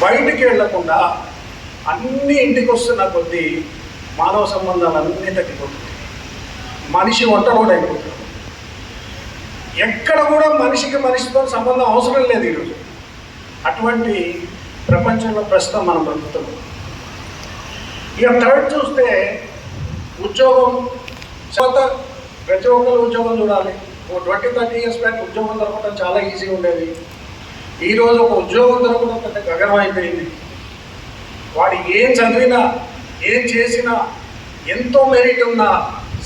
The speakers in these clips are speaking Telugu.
బయటికి వెళ్లకుండా అన్ని ఇంటికి వస్తున్న కొద్దీ మానవ సంబంధాలు అన్నీ తగ్గిపోతుంది. మనిషి ఒంటరిగా అయిపోతుంది. ఎక్కడ కూడా మనిషికి మనిషితో సంబంధం అవసరం లేదు ఈరోజు. అటువంటి ప్రపంచంలో ప్రస్తుతం మనం బ్రతుకుతున్నాం. ఇక థర్డ్ చూస్తే ఉద్యోగం. తర్వాత ప్రతి ఒక్కరు ఉద్యోగం చూడాలి. 20-30 years బ్యాక్ ఉద్యోగం దొరకడం చాలా ఈజీ ఉండేది. ఈరోజు ఒక ఉద్యోగం దొరకడం పెద్ద గగనం అయిపోయింది. వాడు ఏం చదివినా ఏం చేసినా ఎంతో మెరిట్ ఉన్నా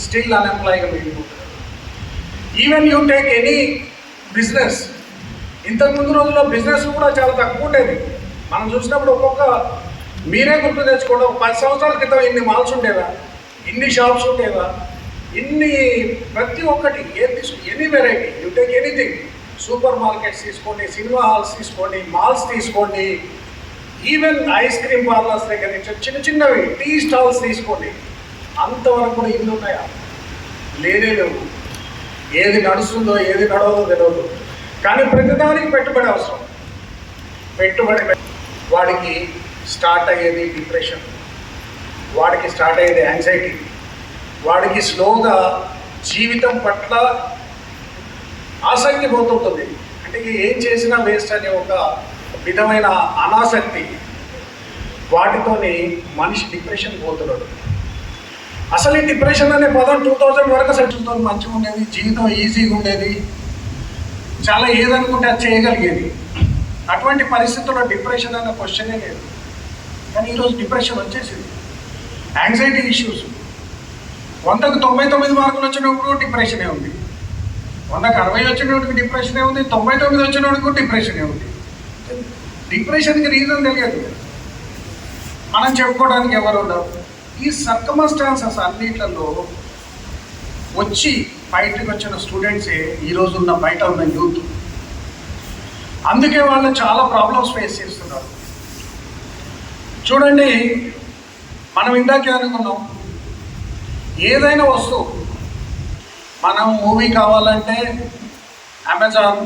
స్టిల్ అన్ఎంప్లాయ్గా మిగిలిపోతాడు. Even you take any business. ఇంతకుముందు రోజుల్లో బిజినెస్ కూడా చాలా తక్కువ ఉండేది. మనం చూసినప్పుడు మీరే గుర్తు తెచ్చుకోవడం, 10 సంవత్సరాల క్రితం ఇన్ని మాల్స్ ఉండేవా, ఇన్ని షాప్స్ ఉండేవా, ఇన్ని ప్రతి ఒక్కటి any variety you take anything. Super markets తీసుకోండి, సినిమా హాల్స్ తీసుకోండి, మాల్స్ తీసుకోండి, ఈవెన్ ఐస్ క్రీమ్ పార్లర్స్ దగ్గర నుంచి చిన్న చిన్నవి టీ స్టాల్స్ తీసుకోండి. అంతవరకు కూడా ఇల్లు ఉన్నాయా? లేనే లేవు. ఏది నడుస్తుందో ఏది నడవదో తెలియదు. కానీ ప్రతిదానికి పెట్టుబడి అవసరం. పెట్టుబడి వాడికి స్టార్ట్ అయ్యేది డిప్రెషన్, వాడికి స్టార్ట్ అయ్యేది యాంగ్జైటీ, వాడికి స్లోగా జీవితం పట్ల ఆసక్తి పోతుంటుంది. అంటే ఏం చేసినా వేస్ట్ అనే ఒక విధమైన అనాసక్తి, వాటితోని మనిషి డిప్రెషన్ పోతున్నాడు. అసలు ఈ డిప్రెషన్ అనే పదం 2000 వరకు అసలు మంచిగా ఉండేది, జీవితం ఈజీగా ఉండేది, చాలా ఏదనుకుంటే అది చేయగలిగేది. అటువంటి పరిస్థితుల్లో డిప్రెషన్ అనే క్వశ్చనే లేదు. కానీ ఈరోజు డిప్రెషన్ వచ్చేసింది. Anxiety issues. 100కు 99 మార్కులు వచ్చినప్పుడు డిప్రెషనే ఉంది, 100కు 60 వచ్చినప్పుడు డిప్రెషనే ఉంది, 99 వచ్చినప్పుడు డిప్రెషనే ఉంది. డిప్రెషన్కి రీజన్ తెలియదు, మనం చెప్పుకోవడానికి ఎవరు ఉండవు. ఈ సర్కమస్టాన్సెస్ అన్నిట్లలో వచ్చి బయటకు వచ్చిన స్టూడెంట్సే ఈరోజు బయట ఉన్న యూత్. అందుకే వాళ్ళు చాలా ప్రాబ్లమ్స్ ఫేస్ చేస్తున్నారు. చూడండి, మనం ఇందాకే అనుకున్నాం, ఏదైనా వస్తువు, మనం మూవీ కావాలంటే అమెజాన్,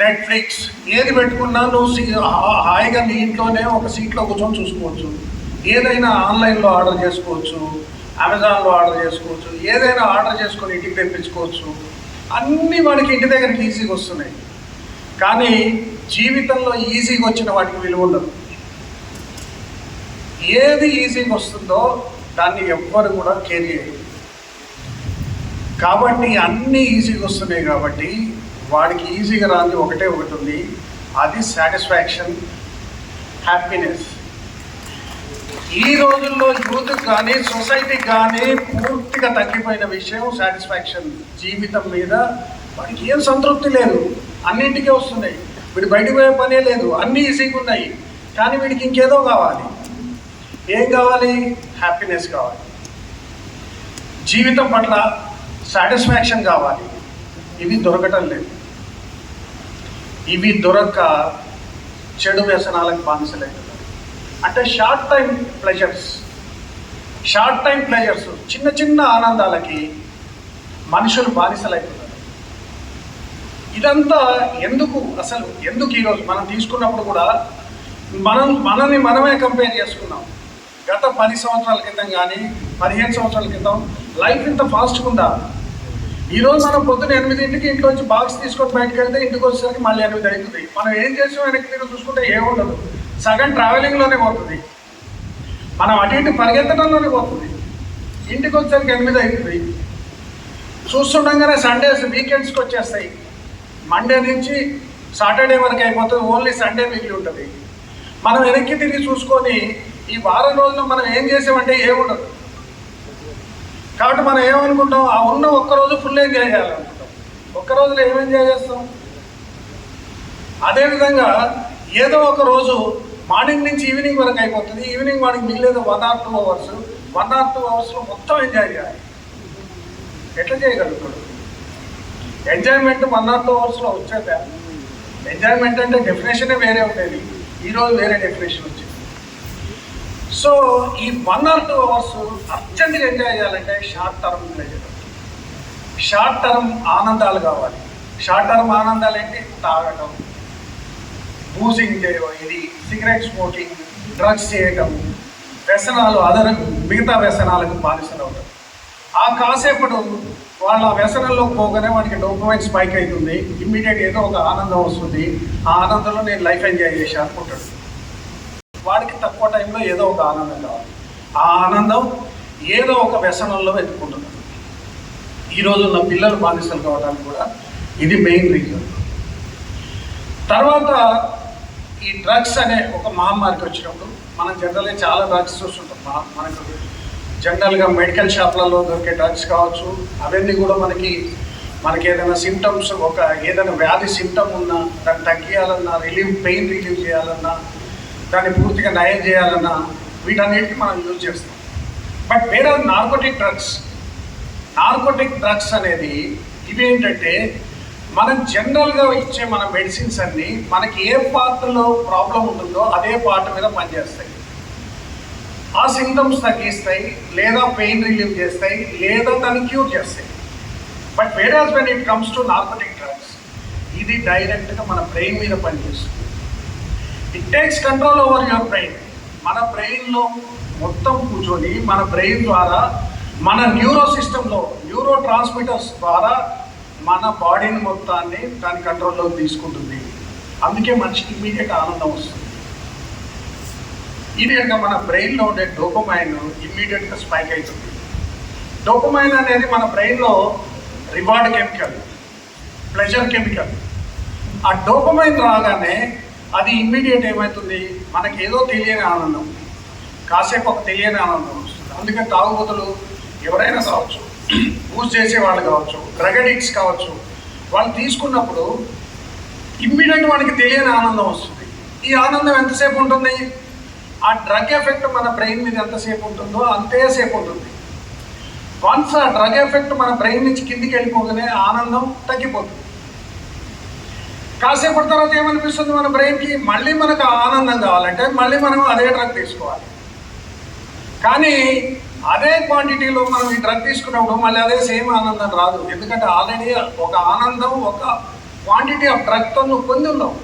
నెట్ఫ్లిక్స్ ఏది పెట్టుకున్నా నువ్వు హాయిగా నీ ఇంట్లోనే ఒక సీట్లో కూర్చొని చూసుకోవచ్చు. ఏదైనా ఆన్లైన్లో ఆర్డర్ చేసుకోవచ్చు, అమెజాన్లో ఆర్డర్ చేసుకోవచ్చు, ఏదైనా ఆర్డర్ చేసుకొని ఇంటికి తెప్పించుకోవచ్చు. అన్నీ వాడికి ఇంటి దగ్గరికి ఈజీగా వస్తున్నాయి. కానీ జీవితంలో ఈజీగా వచ్చిన వాటికి విలువ ఉండదు. ఏది ఈజీగా వస్తుందో దాన్ని ఎవ్వరు కూడా కేర్ చేయరు. కాబట్టి అన్నీ ఈజీగా వస్తున్నాయి కాబట్టి వాడికి ఈజీగా రాని ఒకటి ఉంది, అది సాటిస్ఫాక్షన్, హ్యాపీనెస్. ఈ రోజుల్లో యూత్కి కానీ సొసైటీకి కానీ పూర్తిగా తగ్గిపోయిన విషయం సాటిస్ఫాక్షన్. జీవితం మీద వాడికి ఏం సంతృప్తి లేదు, అన్నింటికీ వస్తున్నాయి, వీడు బయటకు పోయే పనే లేదు, అన్నీ ఈజీగా ఉన్నాయి. కానీ వీడికి ఇంకేదో కావాలి. ఏం కావాలి? హ్యాపీనెస్ కావాలి, జీవితం పట్ల సాటిస్ఫాక్షన్ కావాలి. ఇవి దొరకటం లేదు. ఇవి దొరక్క చెడు వ్యసనాలకు బానిసలవుతున్నారు. అంటే షార్ట్ టైం ప్లెజర్స్, చిన్న చిన్న ఆనందాలకి మనుషులు బానిసలవుతున్నారు. ఇదంతా ఎందుకు ఈరోజు మనం తీసుకున్నప్పుడు కూడా మనల్ని మనమే కంపేర్ చేసుకున్నాం. గత 10 సంవత్సరాల క్రితం కానీ 15 సంవత్సరాల క్రితం లైఫ్ ఇంత ఫాస్ట్గా ఉందా? ఈరోజు మనం పొద్దున్న 8ంటికి ఇంట్లోంచి బాక్స్ తీసుకొని బయటకు వెళ్తే ఇంటికి వచ్చేసరికి మళ్ళీ 8 అవుతుంది. మనం ఏం చేసాం వెనక్కి తిరిగి చూసుకుంటే ఏముండదు, సగం ట్రావెలింగ్లోనే పోతుంది, మనం అటు ఇటు పరిగెత్తడంలోనే పోతుంది. ఇంటికి వచ్చేసరికి 8 అవుతుంది. చూస్తుండగానే సండేస్, వీకెండ్స్కి వచ్చేస్తాయి. మండే నుంచి సాటర్డే వరకు అయిపోతుంది, ఓన్లీ సండే మిగిలి ఉంటుంది. మనం వెనక్కి తిరిగి చూసుకొని ఈ వారం రోజుల్లో మనం ఏం చేసామంటే ఏముండదు. కాబట్టి మనం ఏమనుకుంటాం, ఆ ఉన్న ఒక్కరోజు ఫుల్ ఎంజాయ్ చేయాలనుకుంటాం. ఒక్కరోజులో ఏం ఎంజాయ్ చేస్తాం? అదేవిధంగా ఏదో ఒక రోజు మార్నింగ్ నుంచి ఈవినింగ్ వరకు అయిపోతుంది. ఈవినింగ్ వాడికి మిగిలేదు 1 or 2 hours. 1 or 2 hours మొత్తం ఎంజాయ్ చేయాలి. ఎట్లా చేయగలుగుతాడు? ఎంజాయ్మెంట్ 1 or 2 hours వచ్చేదా? ఎంజాయ్మెంట్ అంటే డెఫినేషనే వేరే ఉండేది, ఈరోజు వేరే డెఫినేషన్ వచ్చింది. సో ఈ 1 or 2 hours అర్జెంట్గా ఎంజాయ్ చేయాలంటే short term pleasure, short term ఆనందాలు కావాలి. షార్ట్ టర్మ్ ఆనందాలు ఏంటి? తాగటం, బూజింగ్ ఇది సిగరెట్ స్మోకింగ్, డ్రగ్స్ చేయటం, వ్యసనాలు మిగతా వ్యసనాలకు బానిసలు అవుతారు. ఆ కాసేపటి వాళ్ళ వ్యసనంలో పోగానే వాడికి డోపమైన్ స్పైక్ అవుతుంది, ఇమ్మీడియట్ ఏదో ఒక ఆనందం వస్తుంది. ఆ ఆనందంలో నేను లైఫ్ ఎంజాయ్ చేసి అనుకుంటాడు. వాడికి తక్కువ టైంలో ఏదో ఒక ఆనందం కావాలి. ఆ ఆనందం ఏదో ఒక వ్యసనంలో వెతుక్కుంటున్నాడు. ఈరోజు ఉన్న పిల్లలు బానిసలు కావడానికి కూడా ఇది మెయిన్ రీజన్. తర్వాత ఈ డ్రగ్స్ అనే ఒక మహమ్మారికి వచ్చినప్పుడు మనం జనరల్గా చాలా డ్రగ్స్ చూస్తుంటాం. మనకు జనరల్గా మెడికల్ షాప్లలో దొరికే డ్రగ్స్ కావచ్చు, అవన్నీ కూడా మనకి ఏదైనా సిమ్టమ్స్, ఏదైనా వ్యాధి సిమ్టమ్ ఉన్నా దాన్ని తగ్గియాలన్నా, పెయిన్ రిలీవ్ చేయాలన్నా, దాన్ని పూర్తిగా నయం చేయాలన్నా వీటన్నిటికీ మనం యూజ్ చేస్తాం. బట్ వేరే నార్కోటిక్ డ్రగ్స్ అనేది ఇవేంటంటే మనం జనరల్గా ఇచ్చే మన మెడిసిన్స్ అన్నీ మనకి ఏ పార్ట్లో ప్రాబ్లం ఉంటుందో అదే పార్ట్ మీద పనిచేస్తాయి. ఆ సింటమ్స్ తగ్గిస్తాయి, లేదా పెయిన్ రిలీవ్ చేస్తాయి, లేదా దాన్ని క్యూర్ చేస్తాయి. But whereas when it comes to narcotic drugs, ఇది డైరెక్ట్గా మన బ్రెయిన్ మీద పనిచేస్తుంది. It takes control over your brain. మన బ్రెయిన్లో మొత్తం కూర్చొని మన బ్రెయిన్ ద్వారా మన న్యూరో ట్రాన్స్మిటర్స్ ద్వారా మన బాడీని మొత్తాన్ని దాని కంట్రోల్లోకి తీసుకుంటుంది. అందుకే మనిషికి ఇమ్మీడియట్ ఆనందం వస్తుంది. ఇమీడియట్గా మన బ్రెయిన్లో ఉండే డోపమైన్ ఇమ్మీడియట్గా స్పైక్ అవుతుంది. డోపమైన్ అనేది మన బ్రెయిన్లో రివార్డ్ కెమికల్, ప్లెజర్ కెమికల్. ఆ డోపమైన్ రాగానే అది ఇమ్మీడియట్ ఏమవుతుంది, మనకి ఏదో తెలియని ఆనందం, కాసేపు ఒక తెలియని ఆనందం వస్తుంది. అందుకని తాగుబోతులు ఎవరైనా కావచ్చు, యూజ్ చేసే వాళ్ళు కావచ్చు, డ్రగ్ అడిక్ట్స్ కావచ్చు, వాళ్ళు తీసుకున్నప్పుడు ఇమ్మీడియట్ వాడికి తెలియని ఆనందం వస్తుంది. ఈ ఆనందం ఎంతసేపు ఉంటుంది? ఆ డ్రగ్ ఎఫెక్ట్ మన బ్రెయిన్ మీద ఎంతసేపు ఉంటుందో అంతేసేపు ఉంటుంది. వన్స్ ఆ డ్రగ్ ఎఫెక్ట్ మన బ్రెయిన్ నుంచి కిందికి వెళ్ళిపోగానే ఆనందం తగ్గిపోతుంది. కాసేపటి తర్వాత ఏమనిపిస్తుంది మన బ్రెయిన్కి, మళ్ళీ మనకు ఆనందం కావాలంటే మళ్ళీ మనం అదే డ్రగ్ తీసుకోవాలి. కానీ అదే క్వాంటిటీలో మనం ఈ డ్రగ్ తీసుకున్నప్పుడు మళ్ళీ అదే సేమ్ ఆనందం రాదు. ఎందుకంటే ఆల్రెడీ ఒక ఆనందం, ఒక క్వాంటిటీ ఆఫ్ డ్రగ్తో నువ్వు పొంది ఉన్నావు.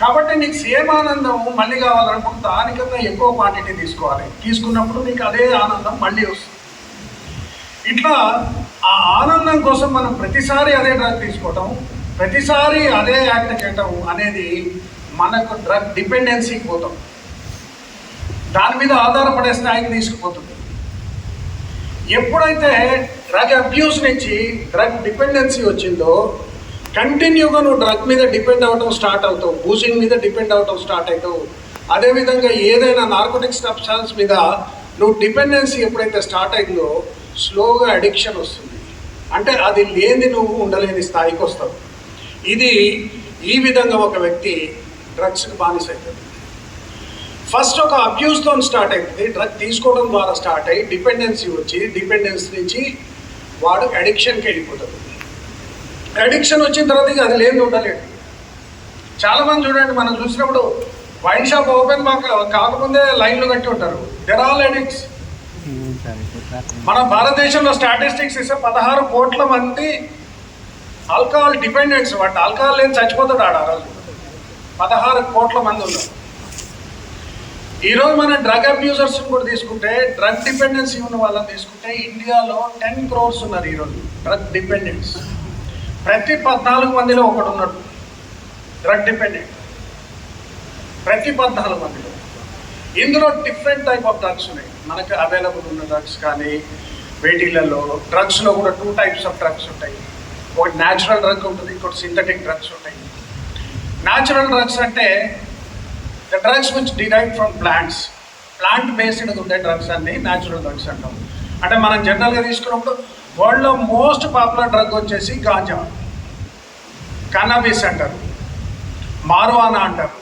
కాబట్టి నీకు సేమ్ ఆనందం మళ్ళీ కావాలనుకుంటే దానికన్నా ఎక్కువ క్వాంటిటీ తీసుకోవాలి. తీసుకున్నప్పుడు నీకు అదే ఆనందం మళ్ళీ వస్తుంది. ఇట్లా ఆ ఆనందం కోసం మనం ప్రతిసారి అదే డ్రగ్ తీసుకోవటం, ప్రతిసారి అదే యాక్ట్ చేయటం అనేది మనకు డ్రగ్ డిపెండెన్సీకి పోతాం, దాని మీద ఆధారపడే స్థాయికి తీసుకుపోతుంది. ఎప్పుడైతే డ్రగ్ అబ్యూస్ నుంచి డ్రగ్ డిపెండెన్సీ వచ్చిందో కంటిన్యూగా నువ్వు డ్రగ్ మీద డిపెండ్ అవ్వటం స్టార్ట్ అవుతావు, బూజింగ్ మీద డిపెండ్ అవ్వటం స్టార్ట్ అవుతావు. అదేవిధంగా ఏదైనా నార్కోటిక్ సబ్స్టాన్స్ మీద నువ్వు డిపెండెన్సీ ఎప్పుడైతే స్టార్ట్ అయిందో స్లోగా అడిక్షన్ వస్తుంది. అంటే అది లేని నువ్వు ఉండలేని స్థాయికి వస్తావు. ఇది ఈ విధంగా ఒక వ్యక్తి డ్రగ్స్కి బానిస అవుతుంది. ఫస్ట్ ఒక అబ్యూస్తో స్టార్ట్ అవుతుంది, డ్రగ్ తీసుకోవడం ద్వారా స్టార్ట్ అయ్యి డిపెండెన్సీ వచ్చి, డిపెండెన్సీ నుంచి వాడు అడిక్షన్కి వెళ్ళిపోతాడు. అడిక్షన్ వచ్చిన తర్వాత ఇక అది లేని ఉండలేడు. చాలామంది చూడండి, మనం చూసినప్పుడు వైన్ షాప్ ఓపెన్ కాకముందే లైన్లు కట్టి ఉంటారు. There all addicts. మన భారతదేశంలో స్టాటిస్టిక్స్ ఇస్తే 16 కోట్ల మంది ఆల్కహాల్ డిపెండెంట్స్. వాటి ఆల్కహాల్ లేని చచ్చిపోతాడు ఆడ. ఆ రోజు 16 కోట్ల మంది ఉన్నారు. ఈరోజు మన డ్రగ్ అబ్యూజర్స్ కూడా తీసుకుంటే, డ్రగ్ డిపెండెన్సీ ఉన్న వాళ్ళని తీసుకుంటే ఇండియాలో 10 crores ఉన్నారు ఈరోజు డ్రగ్ డిపెండెంట్స్. ప్రతి 14 మందిలో ఒకడు ఉన్నాడు డ్రగ్ డిపెండెంట్, ప్రతి 14 మందిలో. ఇందులో డిఫరెంట్ టైప్ ఆఫ్ డ్రగ్స్ ఉన్నాయి మనకు అవైలబుల్ ఉన్న డ్రగ్స్. కానీ వేటిలలో డ్రగ్స్లో కూడా 2 types ఆఫ్ డ్రగ్స్ ఉంటాయి. ఒకటి న్యాచురల్ డ్రగ్ ఉంటుంది, ఇంకోటి సింథటిక్ డ్రగ్స్ ఉంటాయి. న్యాచురల్ డ్రగ్స్ అంటే the drugs which derive from plant based ఉండే డ్రగ్స్ అన్ని న్యాచురల్ డ్రగ్స్ అంటాం. అంటే మనం జనరల్గా తీసుకున్నప్పుడు వరల్డ్లో మోస్ట్ పాపులర్ డ్రగ్ వచ్చేసి గాంజా, కన్నబిస్ అంటారు, మారువానా అంటారు.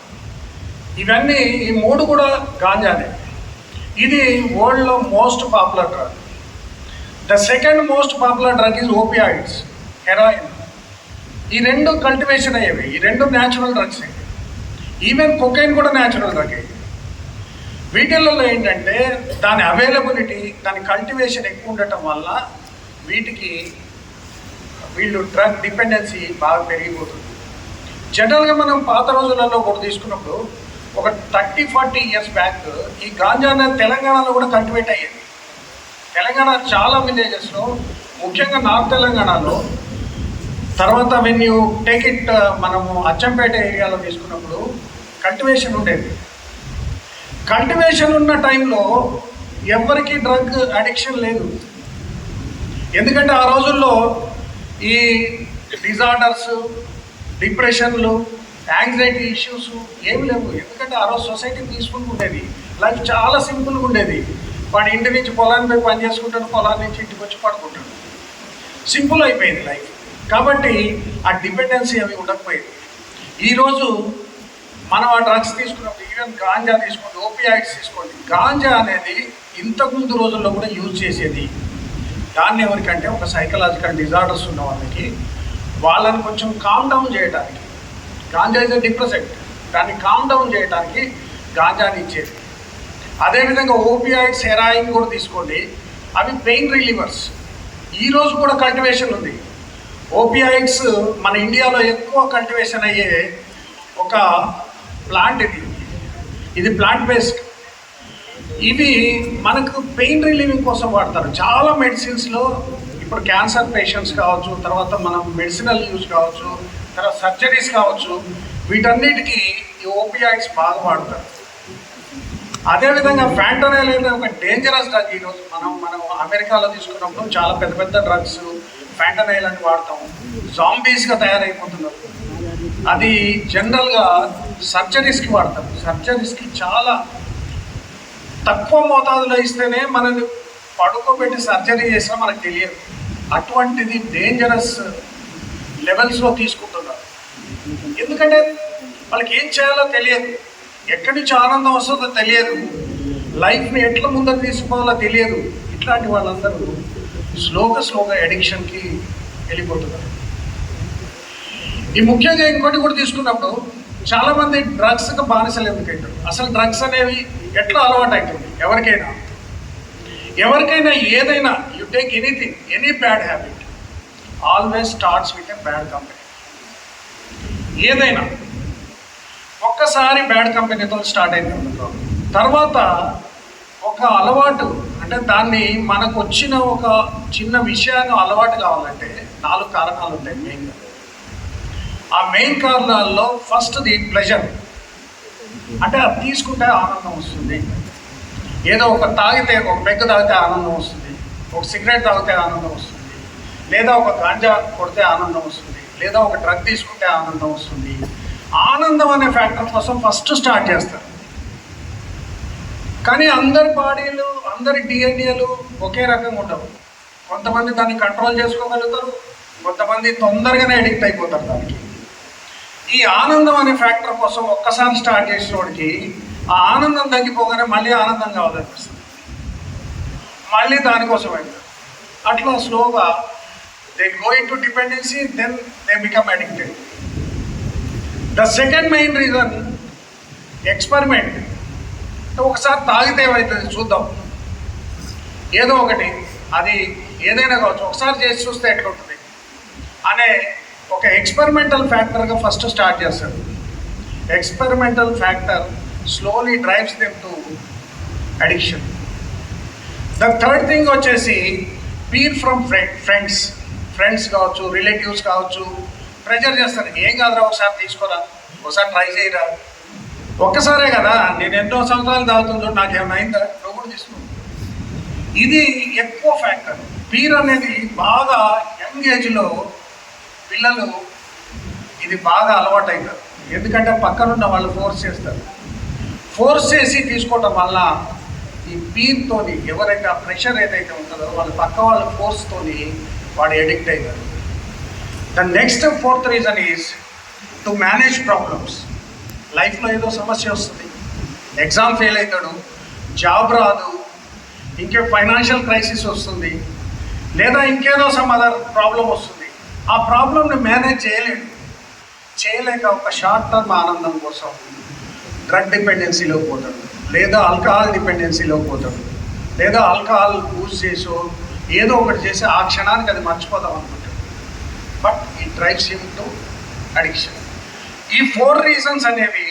ఇవన్నీ ఈ 3 కూడా గాంజానే. ఇది వరల్డ్లో most popular drug. The second most popular drug is opioids, heroin. ఈ 2 కల్టివేషన్ అయ్యేవి, ఈ 2 న్యాచురల్ డ్రగ్స్. ఈవెన్ కొకైన్ కూడా న్యాచురల్ డ్రగ్. వీటిల్లో ఏంటంటే దాని అవైలబిలిటీ, దాని కల్టివేషన్ ఎక్కువ ఉండటం వల్ల వీళ్ళు డ్రగ్ డిపెండెన్సీ బాగా పెరిగిపోతుంది. జనరల్గా మనం పాత రోజులలో కూడా తీసుకున్నప్పుడు ఒక 30-40 ఇయర్స్ బ్యాక్ ఈ గాంజా అనేది తెలంగాణలో కూడా కల్టివేట్ అయ్యేది. తెలంగాణ చాలా విలేజెస్లో, ముఖ్యంగా నార్త్ తెలంగాణలో, తర్వాత వెన్ యూ టేక్ ఇట్ మనము అచ్చంపేట ఏరియాలో తీసుకున్నప్పుడు కల్టివేషన్ ఉండేది. కల్టివేషన్ ఉన్న టైంలో ఎవరికి డ్రగ్ అడిక్షన్ లేదు. ఎందుకంటే ఆ రోజుల్లో ఈ డిజార్డర్స్, డిప్రెషన్లు, యాంగ్జైటీ ఇష్యూస్ ఏమి లేవు. ఎందుకంటే ఆ రోజు సొసైటీ పీస్ఫుల్గా ఉండేది, లైఫ్ చాలా సింపుల్గా ఉండేది. వాడి ఇంటి నుంచి పొలాన్ని పోయి పని చేసుకుంటాడు, పొలాన్ని నుంచి ఇంటికి వచ్చి పడుకుంటాడు, సింపుల్ అయిపోయింది లైఫ్. కాబట్టి ఆ డిపెండెన్సీ అవి ఉండకపోయేది. ఈరోజు మనం ఆ డ్రగ్స్ తీసుకున్నప్పుడు, ఈవెన్ గాంజా తీసుకోండి, ఓపియాయిడ్స్ తీసుకోండి, గాంజా అనేది ఇంతకుముందు రోజుల్లో కూడా యూజ్ చేసేది. దాన్ని ఎవరికంటే ఒక సైకలాజికల్ డిజార్డర్స్ ఉన్న వాళ్ళని కొంచెం కామ్ డౌన్ చేయడానికి, గాంజా ఇస్ ఎ డిప్రెసెంట్, దాన్ని కామ్ డౌన్ చేయడానికి గాంజాని ఇచ్చేది. అదేవిధంగా ఓపియాయిడ్స్, హెరాయిన్ కూడా తీసుకోండి, అవి పెయిన్ రిలీవర్స్. ఈరోజు కూడా కల్టివేషన్ ఉంది. ఓపియాయిడ్స్ మన ఇండియాలో ఎక్కువ కల్టివేషన్ అయ్యే ఒక ప్లాంట్ ఇది ప్లాంట్ బేస్డ్. ఇవి మనకు పెయిన్ రిలీవింగ్ కోసం వాడతారు. చాలా మెడిసిన్స్లో ఇప్పుడు క్యాన్సర్ పేషెంట్స్ కావచ్చు, తర్వాత మనం మెడిసినల్ యూజ్ కావచ్చు, తర్వాత సర్జరీస్ కావచ్చు, వీటన్నిటికీ ఈ ఓపియాయిడ్స్ బాగా వాడతారు. అదేవిధంగా ఫ్యాంటనైల్ అనే ఒక డేంజరస్ డ్రగ్. ఈరోజు మనం అమెరికాలో తీసుకున్నప్పుడు చాలా పెద్ద పెద్ద డ్రగ్స్ ఫ్యాంటనైల్ అని వాడతాం, జాంబీస్గా తయారైపోతున్నారు. అది జనరల్గా సర్జరీస్కి వాడతారు. సర్జరీస్కి చాలా తక్కువ మోతాదులో ఇస్తేనే మనల్ని పడుకోబెట్టి సర్జరీ చేసినా మనకు తెలియదు. అటువంటిది డేంజరస్ లెవెల్స్లో తీసుకుంటున్నారు. ఎందుకంటే వాళ్ళకి ఏం చేయాలో తెలియదు, ఎక్కడి నుంచి ఆనందం వస్తుందో తెలియదు, లైఫ్ని ఎట్లా ముందుకు తీసుకోవాలో తెలియదు. ఇట్లాంటి వాళ్ళందరూ స్లోగా అడిక్షన్కి వెళ్ళిపోతున్నారు. ఈ ముఖ్యంగా ఇంకోటి కూడా తీసుకున్నప్పుడు చాలామంది డ్రగ్స్కి బానిసలు ఎందుకైతారు? అసలు డ్రగ్స్ అనేవి ఎట్లా అలవాటు అవుతుంది? ఎవరికైనా ఏదైనా, you take anything, any bad habit always starts with a bad company. ఏదైనా ఒక్కసారి బ్యాడ్ కంపెనీతో స్టార్ట్ అయింది అనుకో, తర్వాత ఒక అలవాటు, అంటే దాన్ని మనకు వచ్చిన ఒక చిన్న విషయాన్ని అలవాటు కావాలంటే 4 కారణాలు ఉంటాయి మెయిన్గా. ఆ మెయిన్ కారణాల్లో ఫస్ట్ది ప్లెజర్, అంటే అది తీసుకుంటే ఆనందం వస్తుంది. ఏదో ఒక పెగ్గు తాగితే ఆనందం వస్తుంది, ఒక సిగరెట్ తాగితే ఆనందం వస్తుంది, లేదా ఒక గాంజా కొడితే ఆనందం వస్తుంది, లేదా ఒక డ్రగ్ తీసుకుంటే ఆనందం వస్తుంది. ఆనందం అనే ఫ్యాక్టర్ కోసం ఫస్ట్ స్టార్ట్ చేస్తారు. కానీ అందరి బాడీలు, అందరి డిఎన్ఏలు ఒకే రకంగా ఉండవు. కొంతమంది దాన్ని కంట్రోల్ చేసుకోగలుగుతారు, కొంతమంది తొందరగానే అడిక్ట్ అయిపోతారు దానికి. ఈ ఆనందం అనే ఫ్యాక్టర్ కోసం ఒక్కసారి స్టార్ట్ చేసిన వాడికి ఆ ఆనందం తగ్గిపోగానే మళ్ళీ ఆనందం కావాలనిపిస్తుంది, మళ్ళీ దానికోసం వెళ్తారు. అట్లా స్లోగా they go into dependency, then they become addicted. The second main reason experiment. ఒకసారి తాగితే ఏమవుతుంది చూద్దాం, ఏదో ఒకటి, అది ఏదైనా కావచ్చు, ఒకసారి చేసి చూస్తే ఎట్లుంటుంది అనే ఒక ఎక్స్పెరిమెంటల్ ఫ్యాక్టర్గా ఫస్ట్ స్టార్ట్ చేస్తారు. Experimental factor slowly drives them to addiction. The third thing వచ్చేసి పీర్ ఫ్రమ్ ఫ్రెండ్స్ కావచ్చు, రిలేటివ్స్ కావచ్చు, ప్రెజర్ చేస్తారు. ఏం కాదురా, ఒకసారి తీసుకోరా, ఒకసారి ట్రై చేయరా, ఒక్కసారే కదా, నేను ఎన్నో సంవత్సరాలు తాగుతుందో నాకేమైనా అయిందా, నువ్వు కూడా తీసుకో. ఇది ఎక్కువ ఫ్యాక్టర్. పీర్ అనేది బాగా యంగ్ ఏజ్లో పిల్లలు ఇది బాగా అలవాటు అవుతారు. ఎందుకంటే పక్కనున్న వాళ్ళు ఫోర్స్ చేసి తీసుకోవటం వల్ల ఈ పీర్తోని ఎవరైతే ఆ ప్రెషర్ ఏదైతే ఉంటుందో వాళ్ళ పక్క వాళ్ళ ఫోర్స్తోని వాడు ఎడిక్ట్ అవుతారు. The next fourth reason is to manage problems. లైఫ్లో ఏదో సమస్య వస్తుంది, ఎగ్జామ్ ఫెయిల్ అవుతాడు, జాబ్ రాదు, ఇంకే ఫైనాన్షియల్ క్రైసిస్ వస్తుంది, లేదా ఇంకేదో సమ్ అదర్ ప్రాబ్లం వస్తుంది. ఆ ప్రాబ్లమ్ని మేనేజ్ చేయలేక ఒక షార్ట్ టర్మ్ ఆనందం కోసం డ్రగ్ డిపెండెన్సీలోకి పోతాడు, లేదా ఆల్కహాల్ డిపెండెన్సీలోకి పోతాడు, లేదా ఆల్కహాల్ యూజ్ చేసో ఏదో ఒకటి చేసి ఆ క్షణానికి అది మర్చిపోదాం అనుకుంటాడు. But it drives him to addiction. ఈ 4 రీజన్స్ అనేవి